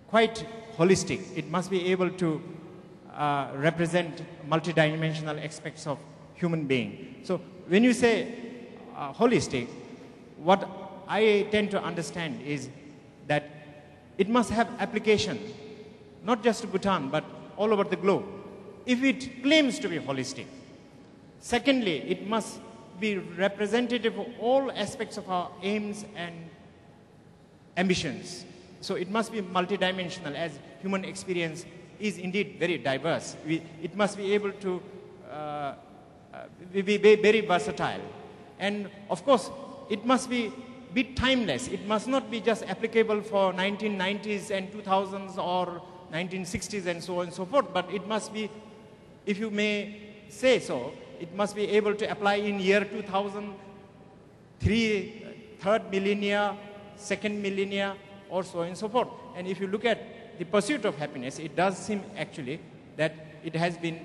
quite holistic. It must be able to represent multidimensional aspects of human being. So when you say holistic, what I tend to understand is that it must have application, not just to Bhutan, but all over the globe, if it claims to be holistic. Secondly, it must be representative of all aspects of our aims and ambitions. So it must be multidimensional, as human experience is indeed very diverse. It must be able to be very versatile. And of course, it must be timeless. It must not be just applicable for 1990s and 2000s or 1960s and so on and so forth, but it must be, if you may say so, it must be able to apply in year 2000, third millennia, second millennia, or so on and so forth. And if you look at the pursuit of happiness, it does seem actually that it has been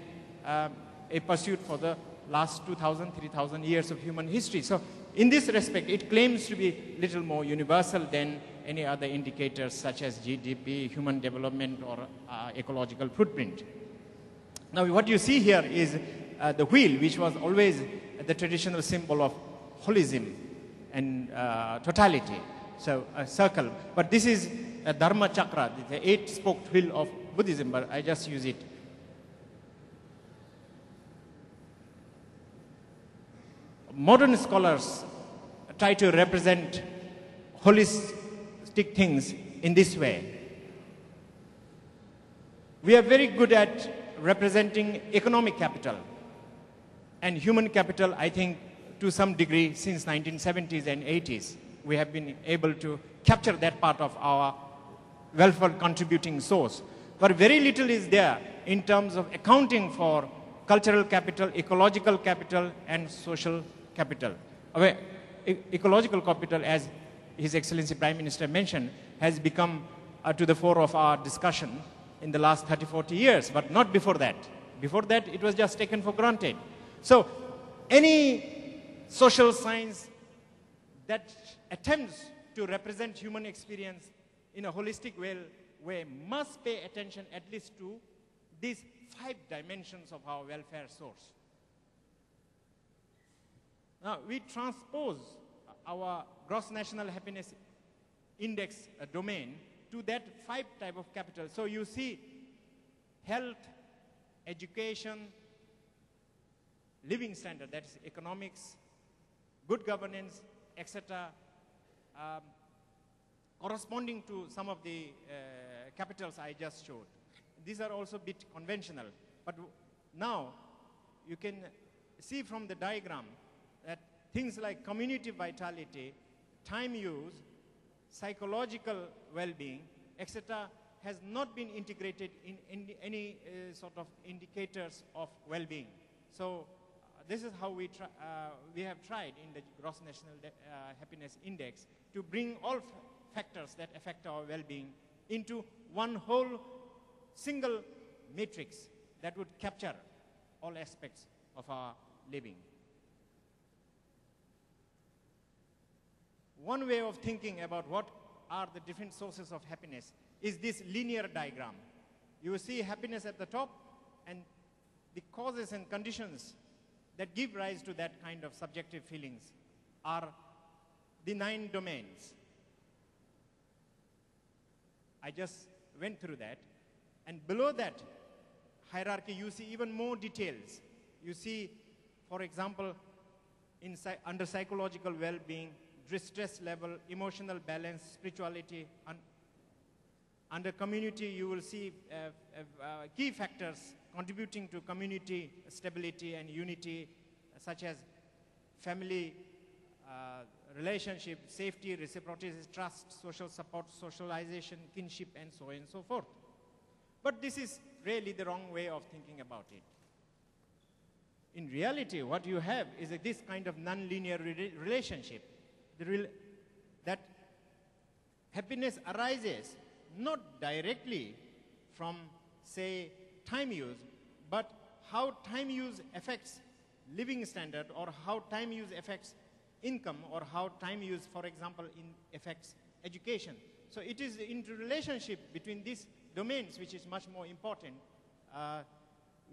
a pursuit for the last 2,000, 3,000 years of human history. So in this respect, it claims to be little more universal than any other indicators such as GDP, human development, or ecological footprint. Now, what you see here is the wheel, which was always the traditional symbol of holism and totality. So a circle. But this is a Dharma Chakra, the 8-spoked wheel of Buddhism, but I just use it. Modern scholars try to represent holistic things in this way. We are very good at representing economic capital and human capital, I think, to some degree since 1970s and 80s. We have been able to capture that part of our welfare contributing source. But very little is there in terms of accounting for cultural capital, ecological capital, and social capital. Ecological capital, as His Excellency Prime Minister mentioned, has become to the fore of our discussion in the last 30, 40 years, but not before that. Before that, it was just taken for granted. So any social science that attempts to represent human experience in a holistic way must pay attention at least to these 5 dimensions of our welfare source. Now, we transpose our gross national happiness index domain to that 5 type of capital. So you see health, education, living standard, that is economics, good governance, etc., corresponding to some of the capitals I just showed. These are also a bit conventional, but now you can see from the diagram that things like community vitality, time use, psychological well-being, etc., has not been integrated in any sort of indicators of well-being. So this is how we have tried in the Gross National Happiness Index to bring all factors that affect our well-being into one whole single matrix that would capture all aspects of our living. One way of thinking about what are the different sources of happiness is this linear diagram. You will see happiness at the top, and the causes and conditions that give rise to that kind of subjective feelings are the 9 domains. I just went through that. And below that hierarchy, you see even more details. You see, for example, under psychological well-being, distress level, emotional balance, spirituality. Under community, you will see key factors contributing to community stability and unity, such as family, relationship, safety, reciprocity, trust, social support, socialization, kinship, and so on and so forth. But this is really the wrong way of thinking about it. In reality, what you have is this kind of non-linear relationship. That happiness arises not directly from, say, time use, but how time use affects living standard, or how time use affects income, or how time use, for example, affects education. So it is the interrelationship between these domains which is much more important,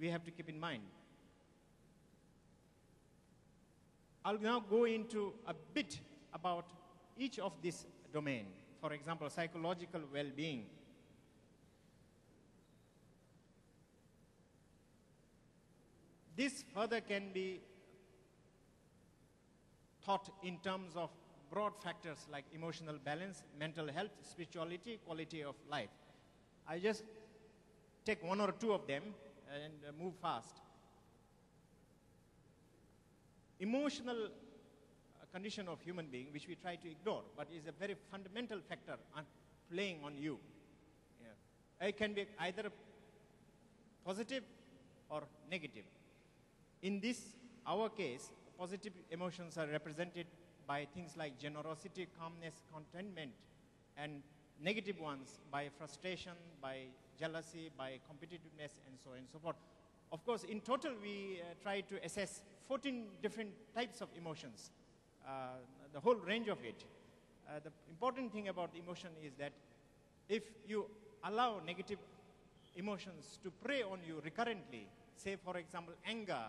we have to keep in mind. I'll now go into a bit about each of these domains. For example, psychological well-being. This further can be thought in terms of broad factors like emotional balance, mental health, spirituality, quality of life. I just take one or two of them and move fast. Emotional condition of human being, which we try to ignore, but is a very fundamental factor playing on you. Yeah. It can be either positive or negative. In this, our case, positive emotions are represented by things like generosity, calmness, contentment, and negative ones by frustration, by jealousy, by competitiveness, and so on and so forth. Of course, in total, we try to assess 14 different types of emotions, the whole range of it. The important thing about emotion is that if you allow negative emotions to prey on you recurrently, say, for example, anger,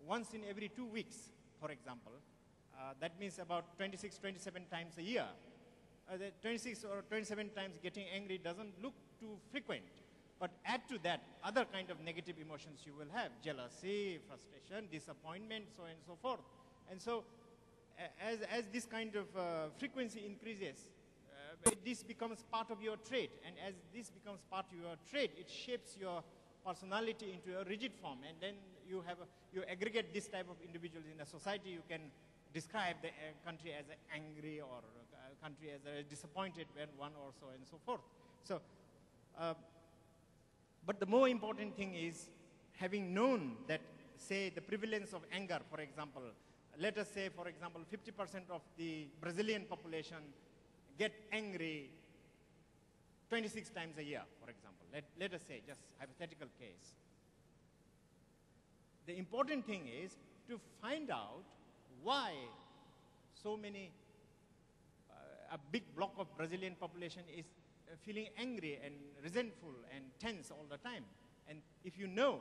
once in every 2 weeks, for example, that means about 26, 27 times a year. The 26 or 27 times getting angry doesn't look too frequent. But add to that other kind of negative emotions you will have: jealousy, frustration, disappointment, so on and so forth. And so as this kind of frequency increases, this becomes part of your trait. And as this becomes part of your trait, it shapes your personality into a rigid form. And then you aggregate this type of individuals in a society. You can describe the country as angry, or a country as disappointed when one, or so and so forth. So, but the more important thing is, having known that, say, the prevalence of anger, for example, let us say, for example, 50% of the Brazilian population get angry 26 times a year, for example. Let us say, just hypothetical case. The important thing is to find out why so many, a big block of Brazilian population is feeling angry and resentful and tense all the time. And if you know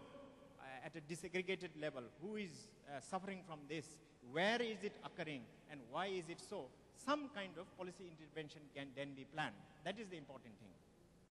at a disaggregated level who is suffering from this, where is it occurring, and why is it so, some kind of policy intervention can then be planned. That is the important thing.